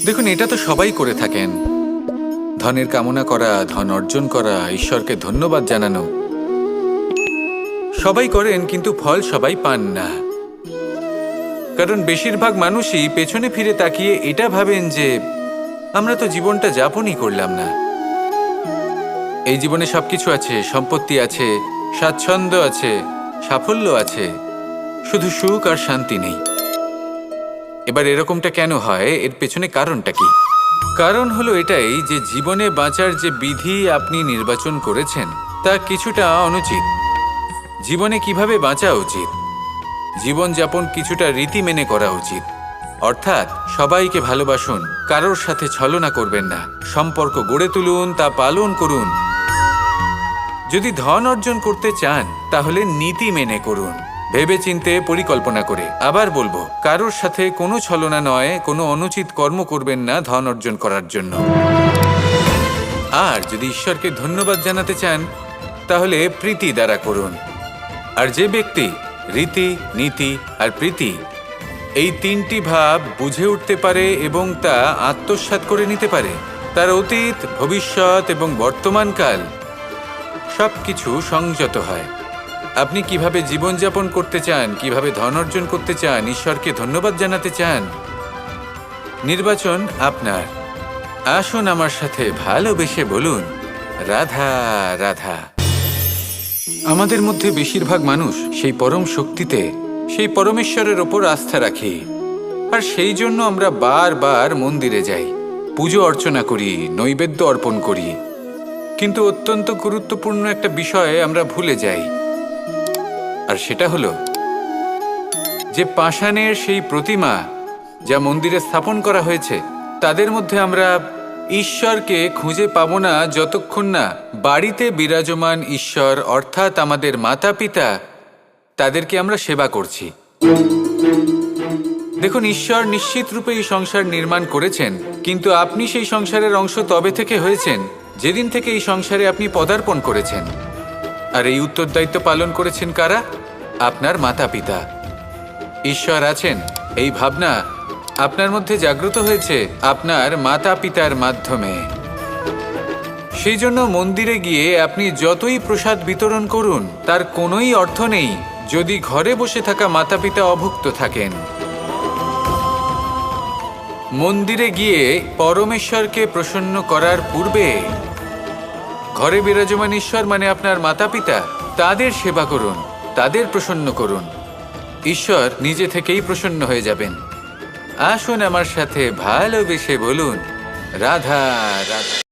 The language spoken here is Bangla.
দেখুন, এটা তো সবাই করে থাকেন। ধনের কামনা করা, ধন অর্জন করা, ঈশ্বরকে ধন্যবাদ জানানো, সবাই করেন, কিন্তু ফল সবাই পান না। কারণ বেশিরভাগ মানুষই পেছনে ফিরে তাকিয়ে এটা ভাবেন যে আমরা তো জীবনটা যাপনই করলাম না। এই জীবনে সবকিছু আছে, সম্পত্তি আছে, স্বাচ্ছন্দ্য আছে, সাফল্য আছে, শুধু সুখ আর শান্তি নেই। এবার এরকমটা কেন হয়? এর পেছনে কারণটা কি? কারণ হলো এটাই যে জীবনে বাঁচার যে বিধি আপনি নির্বাচন করেছেন তা কিছুটা অনুচিত। জীবনে কিভাবে বাঁচা উচিত, জীবনযাপন কিছুটা রীতি মেনে করা উচিত। অর্থাৎ সবাইকে ভালোবাসুন, কারোর সাথে ছলনা করবেন না, সম্পর্ক গড়ে তুলুন, তা পালন করুন। যদি ধন অর্জন করতে চান তাহলে নীতি মেনে করুন, ভেবেচিন্তে পরিকল্পনা করে। আবার বলবো, কারোর সাথে কোনো ছলনা নয়, কোনো অনুচিত কর্ম করবেন না ধন অর্জন করার জন্য। আর যদি ঈশ্বরকে ধন্যবাদ জানাতে চান তাহলে প্রীতি দ্বারা করুন। আর যে ব্যক্তি রীতি, নীতি আর প্রীতি এই তিনটি ভাব বুঝে উঠতে পারে এবং তা আত্মসাৎ করে নিতে পারে, তার অতীত, ভবিষ্যৎ এবং বর্তমানকাল সবকিছু সংযত হয়। আপনি কিভাবে জীবনযাপন করতে চান, কিভাবে ধন অর্জন করতে চান, ঈশ্বরকে ধন্যবাদ জানাতে চান, নির্বাচন আপনার। আসুন আমার সাথে ভালোবেসে বলুন, রাধা রাধা। আমাদের মধ্যে বেশিরভাগ মানুষ সেই পরম শক্তিতে, সেই পরমেশ্বরের ওপর আস্থা রাখি, আর সেই জন্য আমরা বারবার মন্দিরে যাই, পুজো অর্চনা করি, নৈবেদ্য অর্পণ করি। কিন্তু অত্যন্ত গুরুত্বপূর্ণ একটা বিষয়ে আমরা ভুলে যাই, আর সেটা হলো যে পাষাণের সেই প্রতিমা যা মন্দিরে স্থাপন করা হয়েছে, তাদের মধ্যে আমরা ঈশ্বরকে খুঁজে পাবো না যতক্ষণ না বাড়িতে বিরাজমান ঈশ্বর অর্থাৎ আমাদের মাতা পিতা, তাদেরকে আমরা সেবা করছি। দেখুন, ঈশ্বর নিশ্চিত রূপে এই সংসার নির্মাণ করেছেন, কিন্তু আপনি সেই সংসারের অংশ তবে থেকে হয়েছেন যেদিন থেকে এই সংসারে আপনি পদার্পণ করেছেন। আর এই উত্তরদায়িত্ব পালন করেছেন কারা? আপনার মাতা পিতা। ঈশ্বর আছেন এই ভাবনা আপনার মধ্যে জাগ্রত হয়েছে আপনার মাতা পিতার মাধ্যমে। সেই জন্য মন্দিরে গিয়ে আপনি যতই প্রসাদ বিতরণ করুন তার কোনোই অর্থ নেই যদি ঘরে বসে থাকা মাতা পিতা অভুক্ত থাকেন। মন্দিরে গিয়ে পরমেশ্বরকে প্রসন্ন করার পূর্বে ঘরে বিরাজমান ঈশ্বর মানে আপনার মাতা পিতা, তাদের সেবা করুন, তাদের প্রসন্ন করুন। ঈশ্বর নিজে থেকেই প্রসন্ন হয়ে যাবেন। আসুন আমার সাথে ভালোবেসে বলুন, রাধা রাধা।